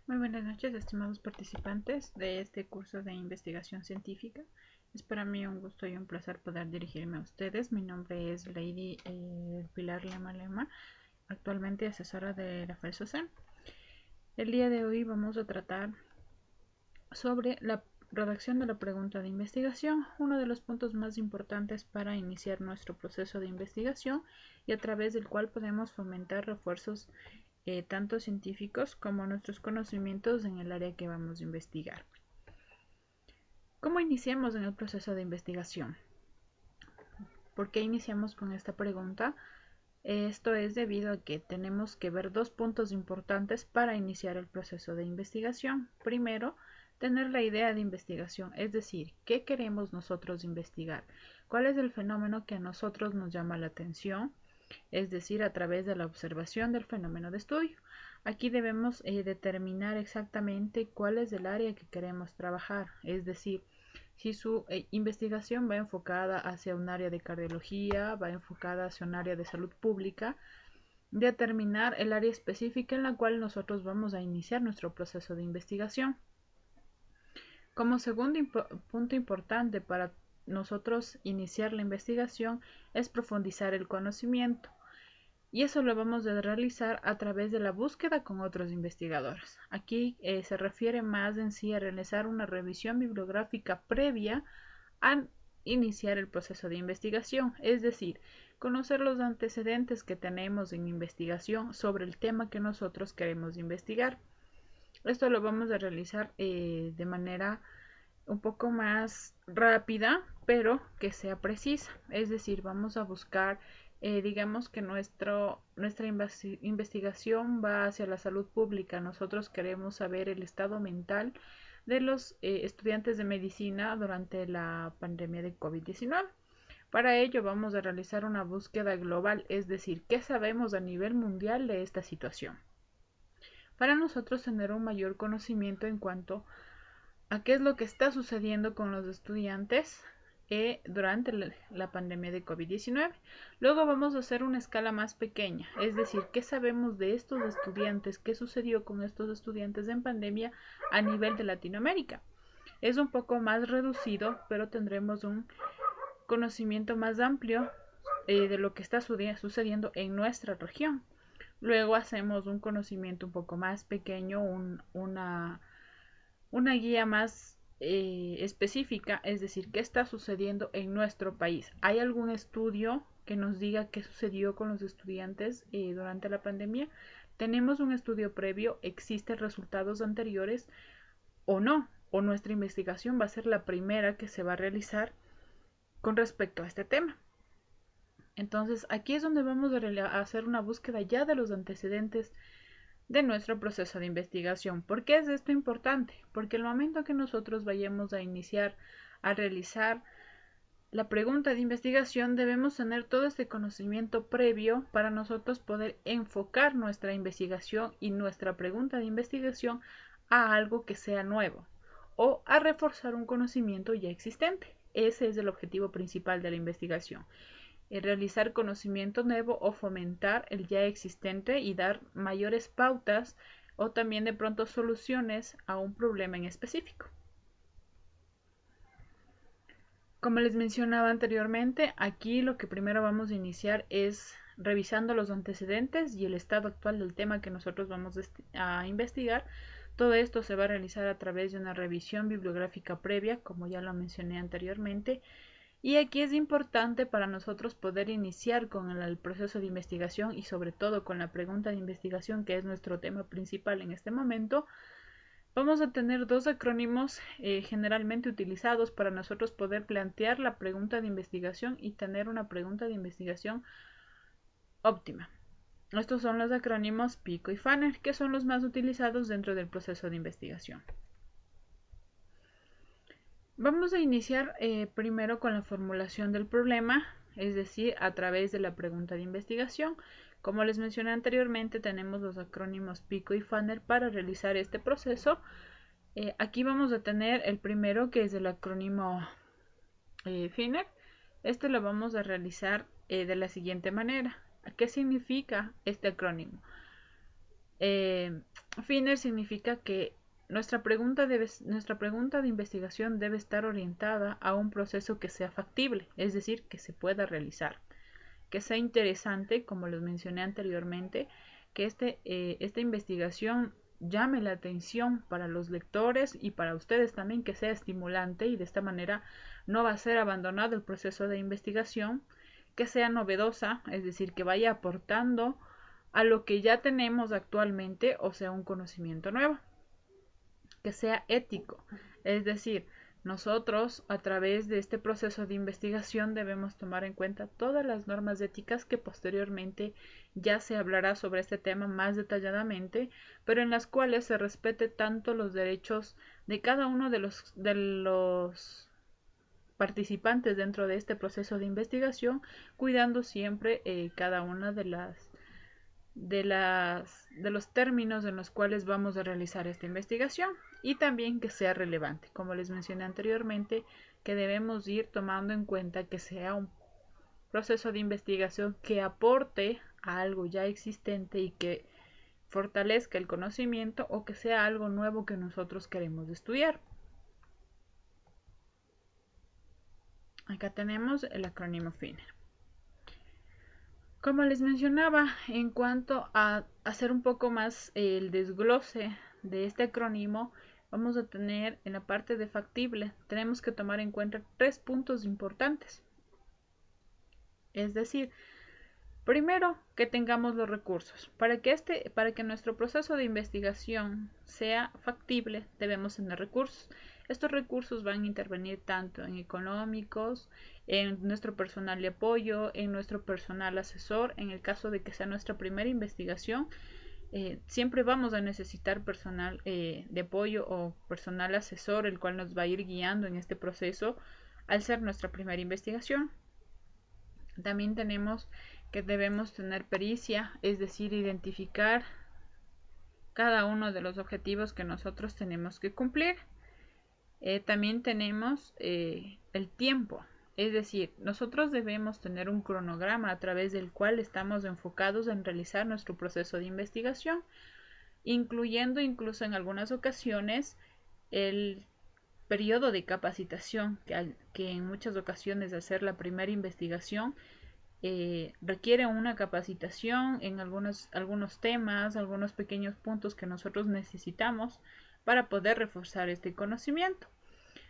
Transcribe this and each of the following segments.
Muy buenas noches, estimados participantes de este curso de investigación científica. Es para mí un gusto y un placer poder dirigirme a ustedes. Mi nombre es Lady Pilar Lema Lema, actualmente asesora de Rafael Sosa. El día de hoy vamos a tratar sobre la redacción de la pregunta de investigación, uno de los puntos más importantes para iniciar nuestro proceso de investigación y a través del cual podemos fomentar refuerzos tanto científicos como nuestros conocimientos en el área que vamos a investigar. ¿Cómo iniciamos en el proceso de investigación? ¿Por qué iniciamos con esta pregunta? Esto es debido a que tenemos que ver dos puntos importantes para iniciar el proceso de investigación. Primero, tener la idea de investigación, es decir, ¿qué queremos nosotros investigar? ¿Cuál es el fenómeno que a nosotros nos llama la atención? Es decir, a través de la observación del fenómeno de estudio. Aquí debemos determinar exactamente cuál es el área que queremos trabajar, es decir, si su investigación va enfocada hacia un área de cardiología, va enfocada hacia un área de salud pública, determinar el área específica en la cual nosotros vamos a iniciar nuestro proceso de investigación. Como segundo punto importante para nosotros iniciar la investigación es profundizar el conocimiento. Y eso lo vamos a realizar a través de la búsqueda con otros investigadores. Aquí se refiere más en sí a realizar una revisión bibliográfica previa a iniciar el proceso de investigación, es decir, conocer los antecedentes que tenemos en investigación sobre el tema que nosotros queremos investigar. Esto lo vamos a realizar de manera un poco más rápida, pero que sea precisa. Es decir, vamos a buscar, digamos que nuestra investigación va hacia la salud pública. Nosotros queremos saber el estado mental de los estudiantes de medicina durante la pandemia de COVID-19. Para ello vamos a realizar una búsqueda global, es decir, ¿qué sabemos a nivel mundial de esta situación? Para nosotros tener un mayor conocimiento en cuanto a qué es lo que está sucediendo con los estudiantes durante la pandemia de COVID-19. Luego vamos a hacer una escala más pequeña, es decir, qué sabemos de estos estudiantes, qué sucedió con estos estudiantes en pandemia a nivel de Latinoamérica. Es un poco más reducido, pero tendremos un conocimiento más amplio de lo que está sucediendo en nuestra región. Luego hacemos un conocimiento un poco más pequeño, una guía más específica, es decir, qué está sucediendo en nuestro país. ¿Hay algún estudio que nos diga qué sucedió con los estudiantes durante la pandemia? ¿Tenemos un estudio previo? ¿Existen resultados anteriores o no? ¿O nuestra investigación va a ser la primera que se va a realizar con respecto a este tema? Entonces, aquí es donde vamos a hacer una búsqueda ya de los antecedentes de nuestro proceso de investigación. ¿Por qué es esto importante? Porque el momento que nosotros vayamos a iniciar a realizar la pregunta de investigación debemos tener todo este conocimiento previo para nosotros poder enfocar nuestra investigación y nuestra pregunta de investigación a algo que sea nuevo o a reforzar un conocimiento ya existente. Ese es el objetivo principal de la investigación. Realizar conocimiento nuevo o fomentar el ya existente y dar mayores pautas o también de pronto soluciones a un problema en específico. Como les mencionaba anteriormente, aquí lo que primero vamos a iniciar es revisando los antecedentes y el estado actual del tema que nosotros vamos a investigar. Todo esto se va a realizar a través de una revisión bibliográfica previa, como ya lo mencioné anteriormente, y aquí es importante para nosotros poder iniciar con el proceso de investigación y sobre todo con la pregunta de investigación, que es nuestro tema principal en este momento. Vamos a tener dos acrónimos generalmente utilizados para nosotros poder plantear la pregunta de investigación y tener una pregunta de investigación óptima. Estos son los acrónimos PICO y FANER, que son los más utilizados dentro del proceso de investigación. Vamos a iniciar primero con la formulación del problema, es decir, a través de la pregunta de investigación. Como les mencioné anteriormente, tenemos los acrónimos PICO y FANER para realizar este proceso. Aquí vamos a tener el primero, que es el acrónimo FINER. Este lo vamos a realizar de la siguiente manera. ¿Qué significa este acrónimo? Eh, Finer significa que nuestra pregunta de investigación debe estar orientada a un proceso que sea factible, es decir, que se pueda realizar, que sea interesante, como les mencioné anteriormente, que esta investigación llame la atención para los lectores y para ustedes también, que sea estimulante y de esta manera no va a ser abandonado el proceso de investigación, que sea novedosa, es decir, que vaya aportando a lo que ya tenemos actualmente, o sea, un conocimiento nuevo, que sea ético, es decir, nosotros a través de este proceso de investigación debemos tomar en cuenta todas las normas éticas que posteriormente ya se hablará sobre este tema más detalladamente, pero en las cuales se respete tanto los derechos de cada uno de los participantes dentro de este proceso de investigación, cuidando siempre cada una de los términos en los cuales vamos a realizar esta investigación y también que sea relevante. Como les mencioné anteriormente, que debemos ir tomando en cuenta que sea un proceso de investigación que aporte a algo ya existente y que fortalezca el conocimiento o que sea algo nuevo que nosotros queremos estudiar. Acá tenemos el acrónimo FINER. Como les mencionaba, en cuanto a hacer un poco más el desglose de este acrónimo, vamos a tener en la parte de factible, tenemos que tomar en cuenta 3 puntos importantes. Es decir, primero, que tengamos los recursos. Para que nuestro proceso de investigación sea factible, debemos tener recursos. Estos recursos van a intervenir tanto en económicos, en nuestro personal de apoyo, en nuestro personal asesor. En el caso de que sea nuestra primera investigación, siempre vamos a necesitar personal de apoyo o personal asesor, el cual nos va a ir guiando en este proceso al ser nuestra primera investigación. También tenemos que debemos tener pericia, es decir, identificar cada uno de los objetivos que nosotros tenemos que cumplir. También tenemos el tiempo, es decir, nosotros debemos tener un cronograma a través del cual estamos enfocados en realizar nuestro proceso de investigación, incluyendo incluso en algunas ocasiones el periodo de capacitación, que en muchas ocasiones de hacer la primera investigación requiere una capacitación en algunos temas, algunos pequeños puntos que nosotros necesitamos para poder reforzar este conocimiento.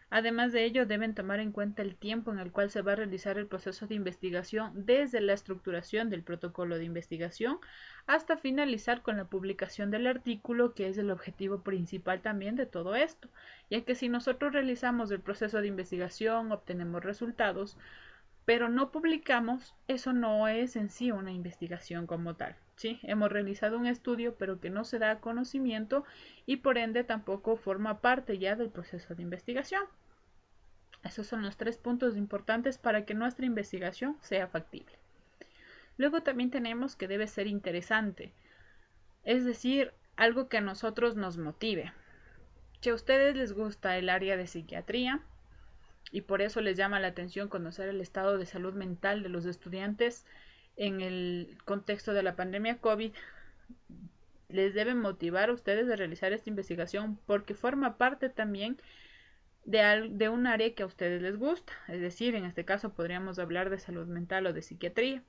Además de ello, deben tomar en cuenta el tiempo en el cual se va a realizar el proceso de investigación desde la estructuración del protocolo de investigación hasta finalizar con la publicación del artículo, que es el objetivo principal también de todo esto, ya que si nosotros realizamos el proceso de investigación, obtenemos resultados, pero no publicamos, eso no es en sí una investigación como tal. ¿Sí? Hemos realizado un estudio, pero que no se da a conocimiento y por ende tampoco forma parte ya del proceso de investigación. Esos son los 3 puntos importantes para que nuestra investigación sea factible. Luego también tenemos que debe ser interesante, es decir, algo que a nosotros nos motive. Si a ustedes les gusta el área de psiquiatría, y por eso les llama la atención conocer el estado de salud mental de los estudiantes en el contexto de la pandemia COVID, les debe motivar a ustedes a realizar esta investigación porque forma parte también de un área que a ustedes les gusta, es decir, en este caso podríamos hablar de salud mental o de psiquiatría.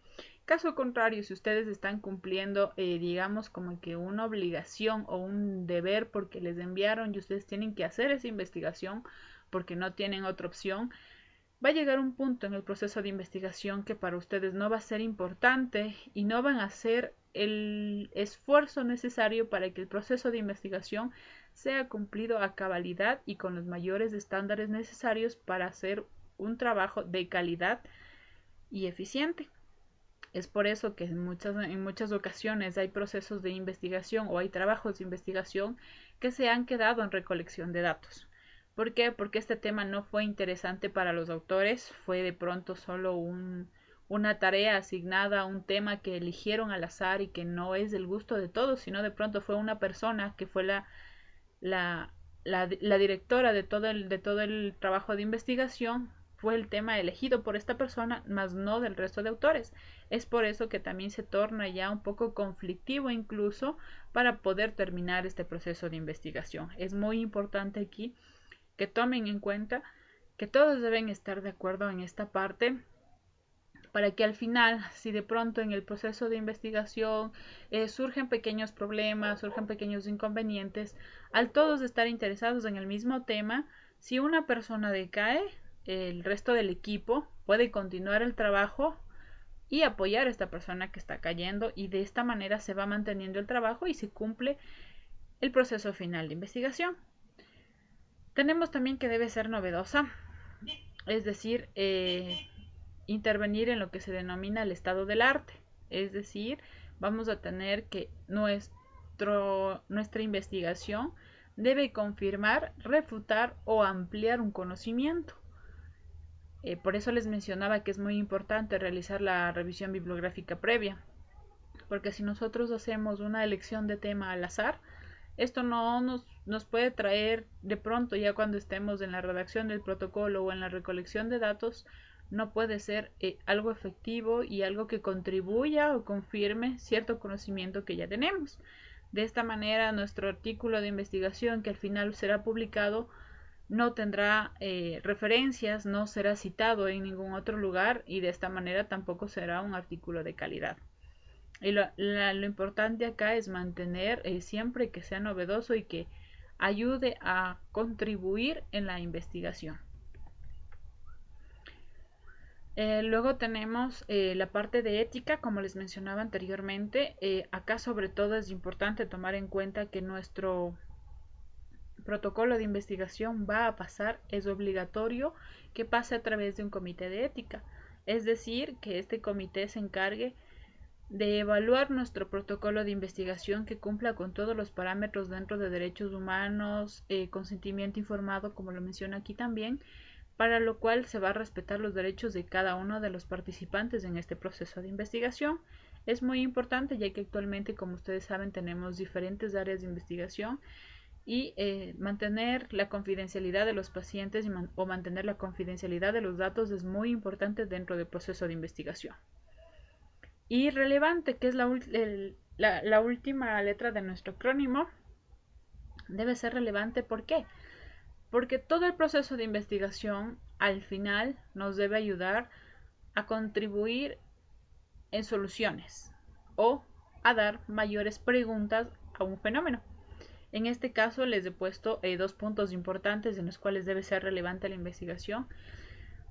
Caso contrario, si ustedes están cumpliendo, digamos, como que una obligación o un deber porque les enviaron y ustedes tienen que hacer esa investigación porque no tienen otra opción, va a llegar un punto en el proceso de investigación que para ustedes no va a ser importante y no van a hacer el esfuerzo necesario para que el proceso de investigación sea cumplido a cabalidad y con los mayores estándares necesarios para hacer un trabajo de calidad y eficiente. Es por eso que en muchas ocasiones hay procesos de investigación o hay trabajos de investigación que se han quedado en recolección de datos. ¿Por qué? Porque este tema no fue interesante para los autores, fue de pronto solo una tarea asignada a un tema que eligieron al azar y que no es del gusto de todos, sino de pronto fue una persona que fue la directora de todo el trabajo de investigación fue el tema elegido por esta persona, más no del resto de autores. Es por eso que también se torna ya un poco conflictivo incluso para poder terminar este proceso de investigación. Es muy importante aquí que tomen en cuenta que todos deben estar de acuerdo en esta parte para que al final, si de pronto en el proceso de investigación surgen pequeños problemas, surgen pequeños inconvenientes, al todos estar interesados en el mismo tema, si una persona decae, el resto del equipo puede continuar el trabajo y apoyar a esta persona que está cayendo, y de esta manera se va manteniendo el trabajo y se cumple el proceso final de investigación. Tenemos también que debe ser novedosa, es decir, intervenir en lo que se denomina el estado del arte. Es decir, vamos a tener que nuestra investigación debe confirmar, refutar o ampliar un conocimiento. Por eso les mencionaba que es muy importante realizar la revisión bibliográfica previa, porque si nosotros hacemos una elección de tema al azar, esto no nos puede traer de pronto, ya cuando estemos en la redacción del protocolo o en la recolección de datos, no puede ser algo efectivo y algo que contribuya o confirme cierto conocimiento que ya tenemos. De esta manera, nuestro artículo de investigación, que al final será publicado, no tendrá referencias, no será citado en ningún otro lugar, y de esta manera tampoco será un artículo de calidad. Y lo importante acá es mantener siempre que sea novedoso y que ayude a contribuir en la investigación. Luego tenemos la parte de ética, como les mencionaba anteriormente. Acá sobre todo es importante tomar en cuenta que nuestro protocolo de investigación va a pasar, es obligatorio que pase a través de un comité de ética. Es decir, que este comité se encargue de evaluar nuestro protocolo de investigación, que cumpla con todos los parámetros dentro de derechos humanos, consentimiento informado, como lo menciona aquí también, para lo cual se va a respetar los derechos de cada uno de los participantes en este proceso de investigación. Es muy importante, ya que actualmente, como ustedes saben, tenemos diferentes áreas de investigación, y mantener la confidencialidad de los pacientes o mantener la confidencialidad de los datos es muy importante dentro del proceso de investigación. Y relevante, que es la última letra de nuestro acrónimo, debe ser relevante. ¿Por qué? Porque todo el proceso de investigación al final nos debe ayudar a contribuir en soluciones o a dar mayores preguntas a un fenómeno. En este caso les he puesto dos puntos importantes en los cuales debe ser relevante la investigación.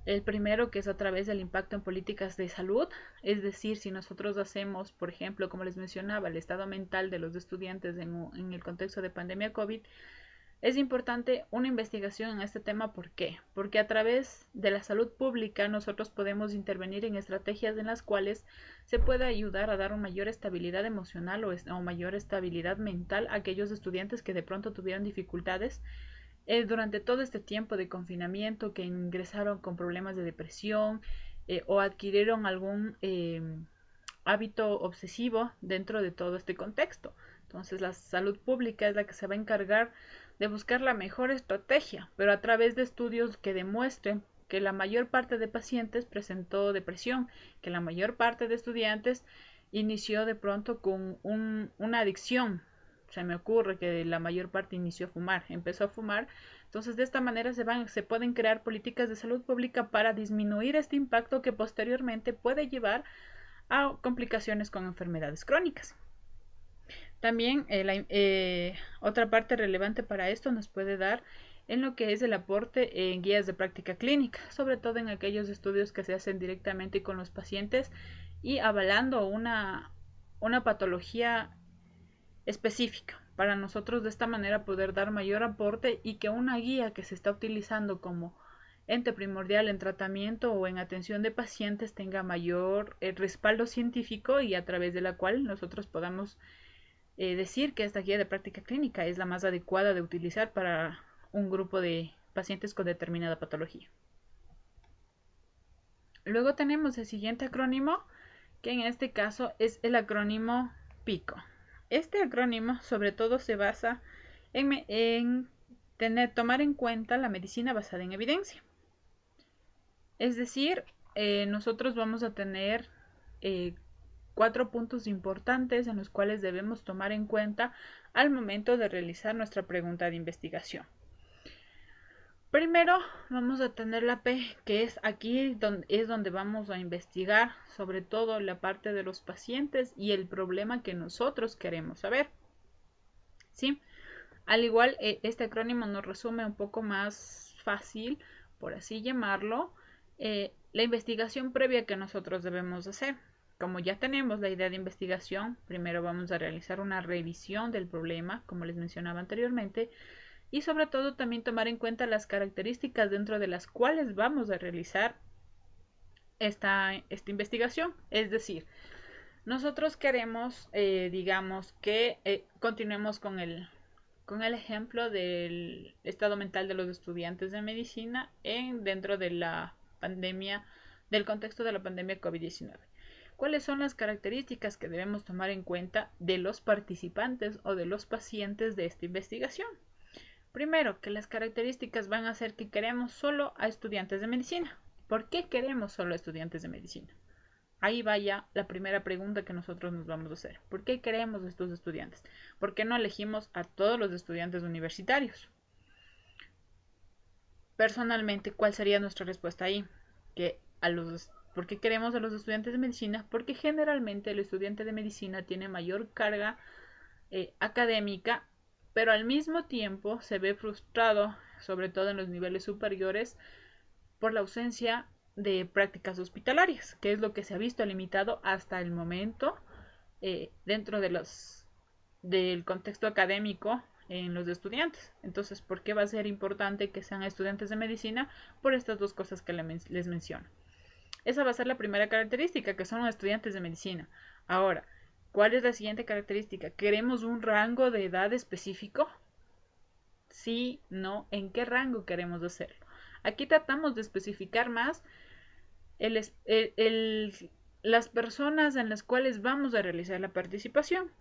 El primero, que es a través del impacto en políticas de salud, es decir, si nosotros hacemos, por ejemplo, como les mencionaba, el estado mental de los estudiantes en el contexto de pandemia COVID, es importante una investigación en este tema. ¿Por qué? Porque a través de la salud pública nosotros podemos intervenir en estrategias en las cuales se puede ayudar a dar una mayor estabilidad emocional o mayor estabilidad mental a aquellos estudiantes que de pronto tuvieron dificultades durante todo este tiempo de confinamiento, que ingresaron con problemas de depresión o adquirieron algún hábito obsesivo dentro de todo este contexto. Entonces la salud pública es la que se va a encargar de buscar la mejor estrategia, pero a través de estudios que demuestren que la mayor parte de pacientes presentó depresión, que la mayor parte de estudiantes inició de pronto con una adicción. Se me ocurre que la mayor parte inició a fumar, empezó a fumar. Entonces de esta manera se pueden crear políticas de salud pública para disminuir este impacto, que posteriormente puede llevar a complicaciones con enfermedades crónicas. También otra parte relevante para esto nos puede dar en lo que es el aporte en guías de práctica clínica, sobre todo en aquellos estudios que se hacen directamente con los pacientes y avalando una patología específica, para nosotros de esta manera poder dar mayor aporte y que una guía que se está utilizando como ente primordial en tratamiento o en atención de pacientes tenga mayor respaldo científico, y a través de la cual nosotros podamos decir que esta guía de práctica clínica es la más adecuada de utilizar para un grupo de pacientes con determinada patología. Luego tenemos el siguiente acrónimo, que en este caso es el acrónimo PICO. Este acrónimo sobre todo se basa en tomar en cuenta la medicina basada en evidencia. Es decir, nosotros vamos a tener 4 puntos importantes en los cuales debemos tomar en cuenta al momento de realizar nuestra pregunta de investigación. Primero vamos a tener la P, que es aquí donde vamos a investigar sobre todo la parte de los pacientes y el problema que nosotros queremos saber. ¿Sí? Al igual, este acrónimo nos resume un poco más fácil, por así llamarlo, la investigación previa que nosotros debemos hacer. Como ya tenemos la idea de investigación, primero vamos a realizar una revisión del problema, como les mencionaba anteriormente, y sobre todo también tomar en cuenta las características dentro de las cuales vamos a realizar esta investigación. Es decir, nosotros queremos, digamos, que continuemos con el ejemplo del estado mental de los estudiantes de medicina dentro de la pandemia, del contexto de la pandemia COVID-19. ¿Cuáles son las características que debemos tomar en cuenta de los participantes o de los pacientes de esta investigación? Primero, que las características van a ser que queremos solo a estudiantes de medicina. ¿Por qué queremos solo a estudiantes de medicina? Ahí vaya la primera pregunta que nosotros nos vamos a hacer. ¿Por qué queremos estos estudiantes? ¿Por qué no elegimos a todos los estudiantes universitarios? Personalmente, ¿cuál sería nuestra respuesta ahí? ¿Por qué queremos a los estudiantes de medicina? Porque generalmente el estudiante de medicina tiene mayor carga académica, pero al mismo tiempo se ve frustrado, sobre todo en los niveles superiores, por la ausencia de prácticas hospitalarias, que es lo que se ha visto limitado hasta el momento dentro del contexto académico en los estudiantes. Entonces, ¿por qué va a ser importante que sean estudiantes de medicina? Por estas dos cosas que les menciono. Esa va a ser la primera característica, que son los estudiantes de medicina. Ahora, ¿cuál es la siguiente característica? ¿Queremos un rango de edad específico? Sí, no, ¿en qué rango queremos hacerlo? Aquí tratamos de especificar más las personas en las cuales vamos a realizar la participación.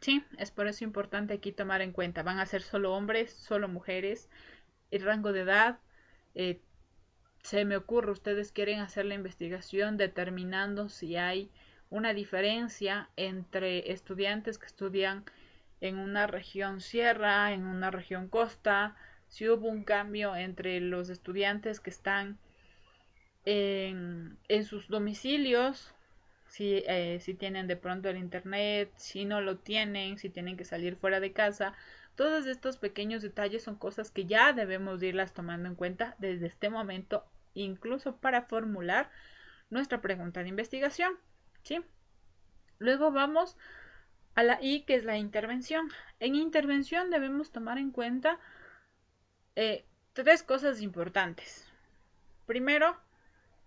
Sí, es por eso importante aquí tomar en cuenta. Van a ser solo hombres, solo mujeres, el rango de edad. eh, Se me ocurre, ustedes quieren hacer la investigación determinando si hay una diferencia entre estudiantes que estudian en una región sierra, en una región costa, si hubo un cambio entre los estudiantes que están en sus domicilios, si tienen de pronto el internet, si no lo tienen, si tienen que salir fuera de casa. Todos estos pequeños detalles son cosas que ya debemos irlas tomando en cuenta desde este momento, incluso para formular nuestra pregunta de investigación. ¿Sí? Luego vamos a la I, que es la intervención. En intervención debemos tomar en cuenta 3 cosas importantes. Primero,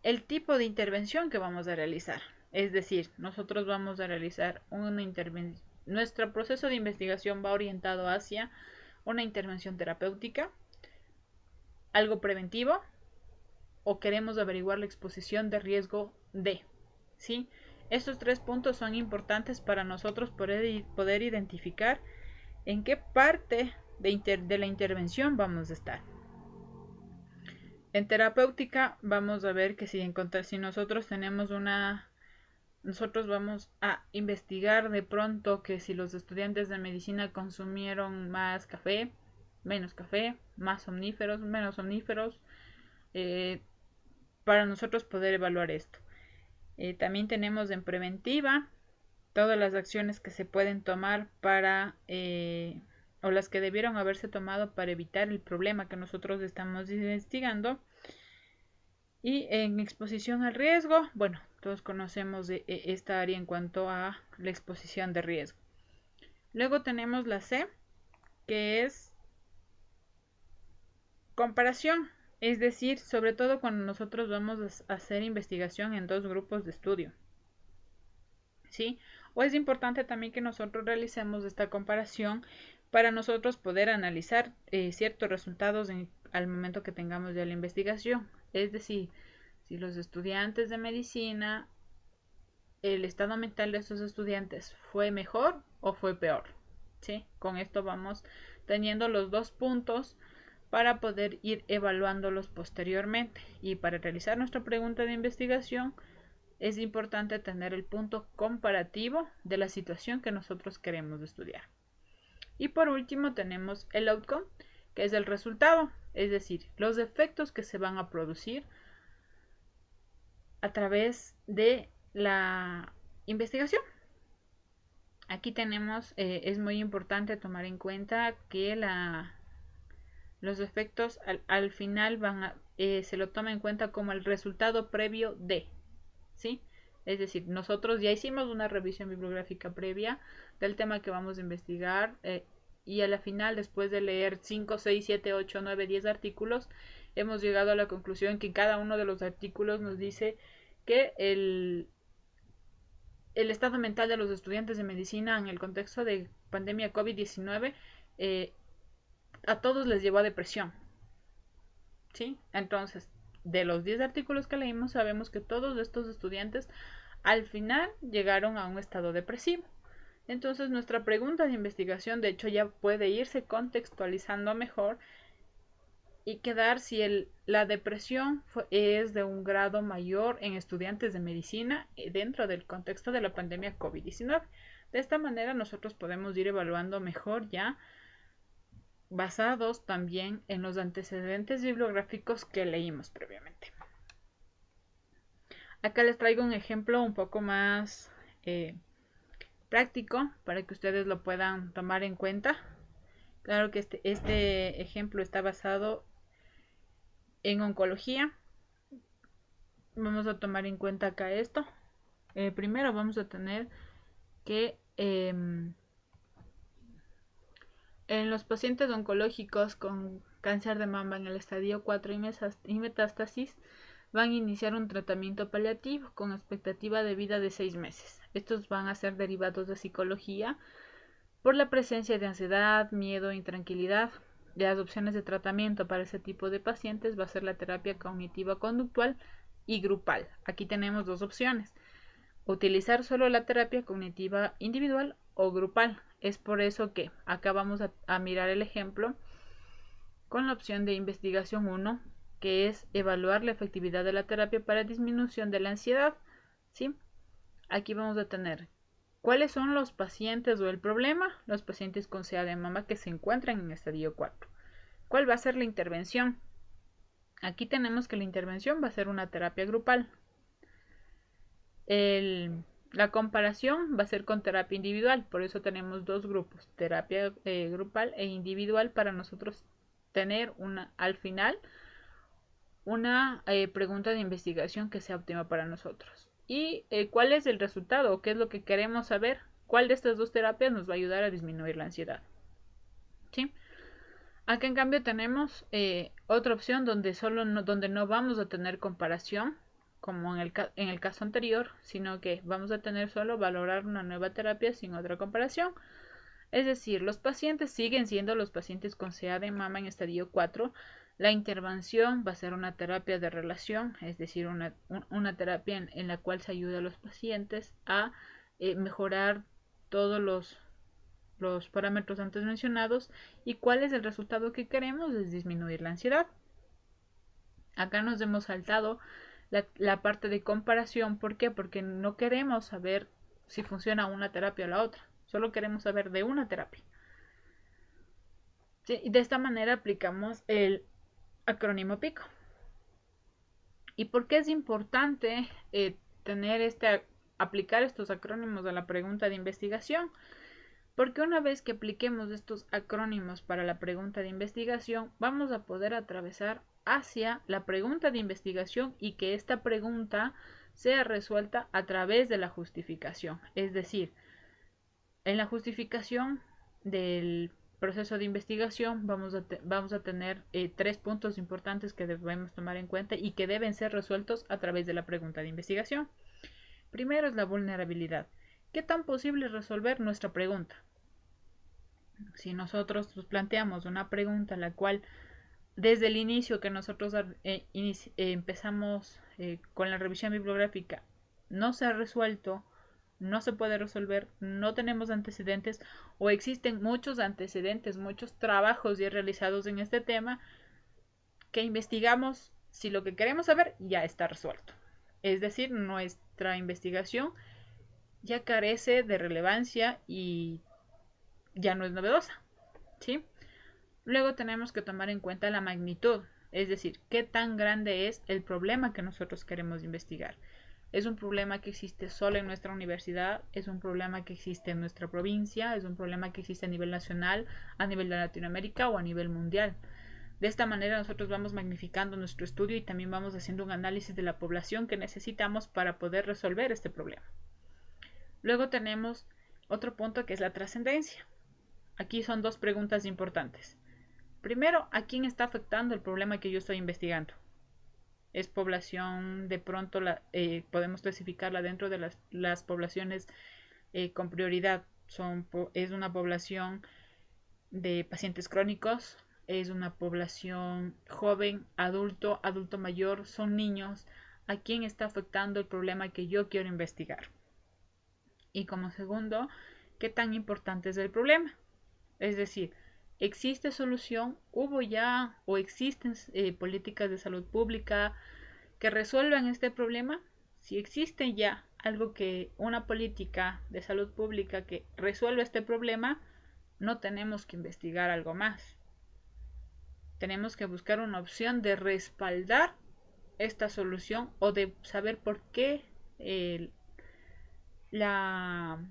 el tipo de intervención que vamos a realizar. Es decir, nosotros vamos a realizar una intervención. Nuestro proceso de investigación va orientado hacia una intervención terapéutica, algo preventivo, o queremos averiguar la exposición de riesgo de. ¿Sí? Estos 3 puntos son importantes para nosotros poder identificar en qué parte de la intervención vamos a estar. En terapéutica vamos a ver que si nosotros tenemos nosotros vamos a investigar de pronto que si los estudiantes de medicina consumieron más café, menos café, más somníferos, menos somníferos, para nosotros poder evaluar esto. También tenemos en preventiva todas las acciones que se pueden tomar o las que debieron haberse tomado para evitar el problema que nosotros estamos investigando. Y en exposición al riesgo, bueno, todos conocemos de esta área en cuanto a la exposición de riesgo. Luego tenemos la C, que es comparación, es decir, sobre todo cuando nosotros vamos a hacer investigación en 2 grupos de estudio. ¿Sí? O es importante también que nosotros realicemos esta comparación para nosotros poder analizar ciertos resultados al momento que tengamos ya la investigación. Es decir, si los estudiantes de medicina, el estado mental de estos estudiantes fue mejor o fue peor. ¿Sí? Con esto vamos teniendo los 2 puntos para poder ir evaluándolos posteriormente. Y para realizar nuestra pregunta de investigación es importante tener el punto comparativo de la situación que nosotros queremos estudiar. Y por último tenemos el outcome, que es el resultado, es decir, los efectos que se van a producir a través de la investigación. Aquí tenemos, es muy importante tomar en cuenta que los efectos al final se lo toma en cuenta como el resultado previo de, ¿sí? Es decir, nosotros ya hicimos una revisión bibliográfica previa del tema que vamos a investigar y a la final, después de leer 5, 6, 7, 8, 9, 10 artículos, hemos llegado a la conclusión que cada uno de los artículos nos dice que el estado mental de los estudiantes de medicina en el contexto de pandemia COVID-19 a todos les llevó a depresión. ¿Sí? Entonces, de los 10 artículos que leímos, sabemos que todos estos estudiantes al final llegaron a un estado depresivo. Entonces, nuestra pregunta de investigación, de hecho, ya puede irse contextualizando mejor y quedar si la depresión es de un grado mayor en estudiantes de medicina dentro del contexto de la pandemia COVID-19. De esta manera nosotros podemos ir evaluando mejor ya basados también en los antecedentes bibliográficos que leímos previamente. Acá les traigo un ejemplo un poco más práctico para que ustedes lo puedan tomar en cuenta. Claro que este ejemplo está basado en oncología. Vamos a tomar en cuenta acá esto. Primero vamos a tener que en los pacientes oncológicos con cáncer de mama en el estadio 4 y metástasis van a iniciar un tratamiento paliativo con expectativa de vida de 6 meses. Estos van a ser derivados de psicología por la presencia de ansiedad, miedo, intranquilidad. Las opciones de tratamiento para ese tipo de pacientes va a ser la terapia cognitiva conductual y grupal. Aquí tenemos dos opciones: utilizar solo la terapia cognitiva individual o grupal. Es por eso que acá vamos a mirar el ejemplo con la opción de investigación 1, que es evaluar la efectividad de la terapia para disminución de la ansiedad. ¿Sí? Aquí vamos a tener cuáles son los pacientes o el problema, los pacientes con CA de mama que se encuentran en estadio 4. ¿Cuál va a ser la intervención? Aquí tenemos que la intervención va a ser una terapia grupal. La comparación va a ser con terapia individual, por eso tenemos dos grupos, terapia grupal e individual, para nosotros tener al final una pregunta de investigación que sea óptima para nosotros. ¿Y cuál es el resultado o qué es lo que queremos saber? ¿Cuál de estas dos terapias nos va a ayudar a disminuir la ansiedad? ¿Sí? Acá en cambio tenemos otra opción donde donde no vamos a tener comparación como en el caso anterior, sino que vamos a tener solo valorar una nueva terapia sin otra comparación. Es decir, los pacientes siguen siendo los pacientes con CA de mama en estadio 4. La intervención va a ser una terapia de relación, es decir, una terapia en la cual se ayuda a los pacientes a mejorar todos los parámetros antes mencionados. ¿Y cuál es el resultado que queremos? Es disminuir la ansiedad. Acá nos hemos saltado la parte de comparación. ¿Por qué? Porque no queremos saber si funciona una terapia o la otra. Solo queremos saber de una terapia. ¿Sí? Y de esta manera aplicamos el acrónimo PICO. ¿Y por qué es importante aplicar estos acrónimos a la pregunta de investigación? Porque una vez que apliquemos estos acrónimos para la pregunta de investigación, vamos a poder atravesar hacia la pregunta de investigación y que esta pregunta sea resuelta a través de la justificación. Es decir, en la justificación del proceso de investigación vamos a tener 3 puntos importantes que debemos tomar en cuenta y que deben ser resueltos a través de la pregunta de investigación. Primero es la vulnerabilidad. ¿Qué tan posible es resolver nuestra pregunta? Si nosotros planteamos una pregunta en la cual desde el inicio que nosotros empezamos con la revisión bibliográfica no se ha resuelto no se puede resolver, no tenemos antecedentes o existen muchos antecedentes, muchos trabajos ya realizados en este tema que investigamos si lo que queremos saber ya está resuelto. Es decir, nuestra investigación ya carece de relevancia y ya no es novedosa, ¿sí? Luego tenemos que tomar en cuenta la magnitud, es decir, qué tan grande es el problema que nosotros queremos investigar. ¿Es un problema que existe solo en nuestra universidad? ¿Es un problema que existe en nuestra provincia? ¿Es un problema que existe a nivel nacional, a nivel de Latinoamérica o a nivel mundial? De esta manera nosotros vamos magnificando nuestro estudio y también vamos haciendo un análisis de la población que necesitamos para poder resolver este problema. Luego tenemos otro punto que es la trascendencia. Aquí son dos preguntas importantes. Primero, ¿a quién está afectando el problema que yo estoy investigando? ¿Es población, de pronto podemos clasificarla dentro de las poblaciones con prioridad? Es una población de pacientes crónicos, es una población joven, adulto, adulto mayor, son niños. ¿A quién está afectando el problema que yo quiero investigar? Y como segundo, ¿qué tan importante es el problema? Es decir, ¿existe solución? ¿Hubo ya o existen políticas de salud pública que resuelvan este problema? Si existe ya una política de salud pública que resuelva este problema, no tenemos que investigar algo más. Tenemos que buscar una opción de respaldar esta solución o de saber por qué la,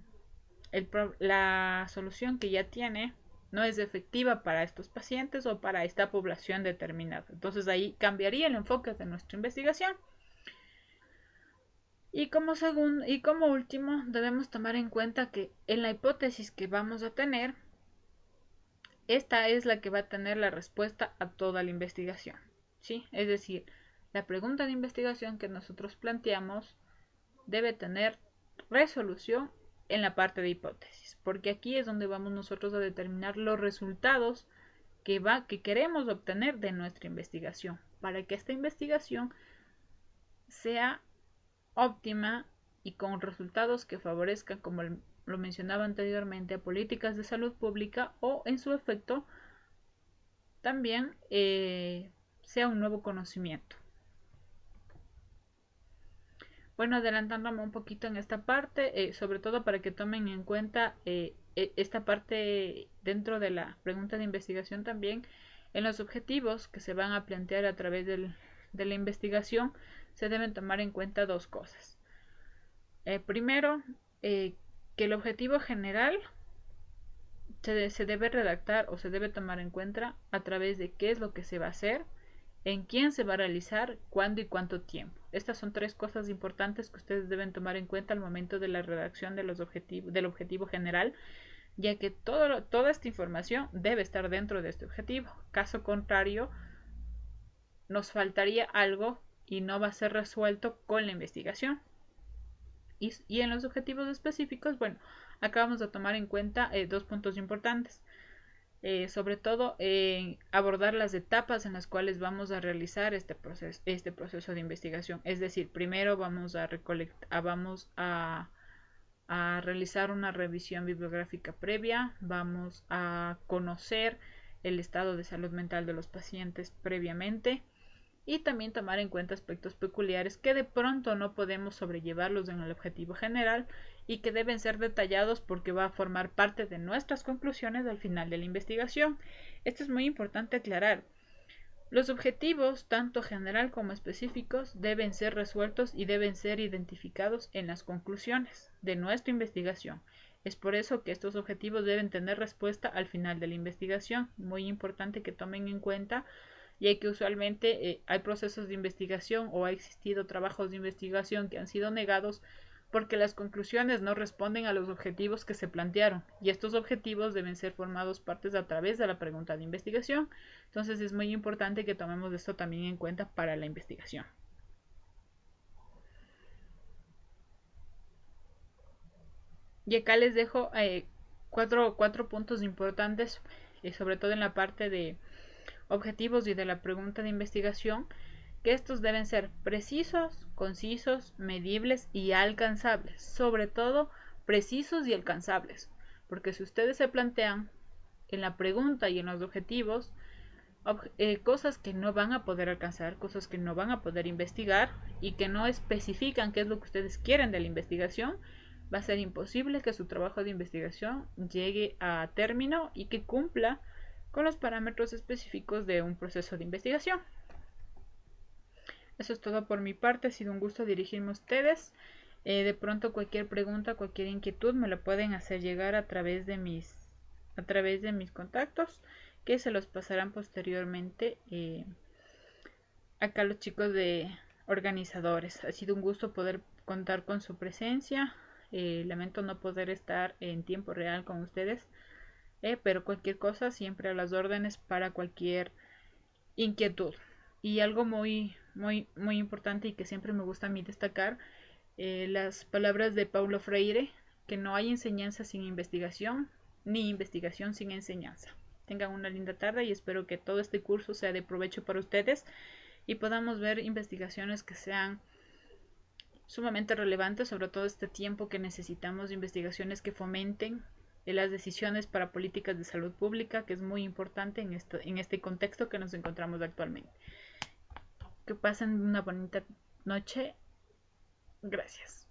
la solución que ya tiene no es efectiva para estos pacientes o para esta población determinada. Entonces ahí cambiaría el enfoque de nuestra investigación. Y como último, debemos tomar en cuenta que en la hipótesis que vamos a tener, esta es la que va a tener la respuesta a toda la investigación, ¿sí? Es decir, la pregunta de investigación que nosotros planteamos debe tener resolución en la parte de hipótesis, porque aquí es donde vamos nosotros a determinar los resultados que queremos obtener de nuestra investigación, para que esta investigación sea óptima y con resultados que favorezcan, como lo mencionaba anteriormente, a políticas de salud pública o en su efecto también sea un nuevo conocimiento. Bueno, adelantándome un poquito en esta parte, sobre todo para que tomen en cuenta esta parte dentro de la pregunta de investigación también, en los objetivos que se van a plantear a través de la investigación, se deben tomar en cuenta dos cosas. Primero, que el objetivo general se debe redactar o se debe tomar en cuenta a través de qué es lo que se va a hacer, en quién se va a realizar, cuándo y cuánto tiempo. Estas son tres cosas importantes que ustedes deben tomar en cuenta al momento de la redacción del objetivo general, ya que toda esta información debe estar dentro de este objetivo. Caso contrario, nos faltaría algo y no va a ser resuelto con la investigación. Y en los objetivos específicos, bueno, acá vamos a tomar en cuenta dos puntos importantes. Sobre todo abordar las etapas en las cuales vamos a realizar este proceso de investigación. Es decir, primero vamos a realizar una revisión bibliográfica previa, vamos a conocer el estado de salud mental de los pacientes previamente y también tomar en cuenta aspectos peculiares que de pronto no podemos sobrellevarlos en el objetivo general y que deben ser detallados porque va a formar parte de nuestras conclusiones al final de la investigación. Esto es muy importante aclarar. Los objetivos, tanto general como específicos, deben ser resueltos y deben ser identificados en las conclusiones de nuestra investigación. Es por eso que estos objetivos deben tener respuesta al final de la investigación. Muy importante que tomen en cuenta, ya que usualmente hay procesos de investigación o ha existido trabajos de investigación que han sido negados porque las conclusiones no responden a los objetivos que se plantearon y estos objetivos deben ser formados partes a través de la pregunta de investigación. Entonces es muy importante que tomemos esto también en cuenta para la investigación. Y acá les dejo cuatro puntos importantes, sobre todo en la parte de objetivos y de la pregunta de investigación, que estos deben ser precisos, concisos, medibles y alcanzables, sobre todo precisos y alcanzables, porque si ustedes se plantean en la pregunta y en los objetivos cosas que no van a poder alcanzar, cosas que no van a poder investigar y que no especifican qué es lo que ustedes quieren de la investigación, va a ser imposible que su trabajo de investigación llegue a término y que cumpla con los parámetros específicos de un proceso de investigación. Eso es todo por mi parte, ha sido un gusto dirigirme a ustedes. De pronto cualquier pregunta, cualquier inquietud me la pueden hacer llegar a través de mis contactos, que se los pasarán posteriormente acá los chicos de organizadores. Ha sido un gusto poder contar con su presencia. Lamento no poder estar en tiempo real con ustedes, pero cualquier cosa siempre a las órdenes para cualquier inquietud. Y algo muy importante y que siempre me gusta a mí destacar, las palabras de Paulo Freire, que no hay enseñanza sin investigación, ni investigación sin enseñanza. Tengan una linda tarde y espero que todo este curso sea de provecho para ustedes y podamos ver investigaciones que sean sumamente relevantes, sobre todo este tiempo que necesitamos, investigaciones que fomenten las decisiones para políticas de salud pública, que es muy importante en este contexto que nos encontramos actualmente. Que pasen una bonita noche. Gracias.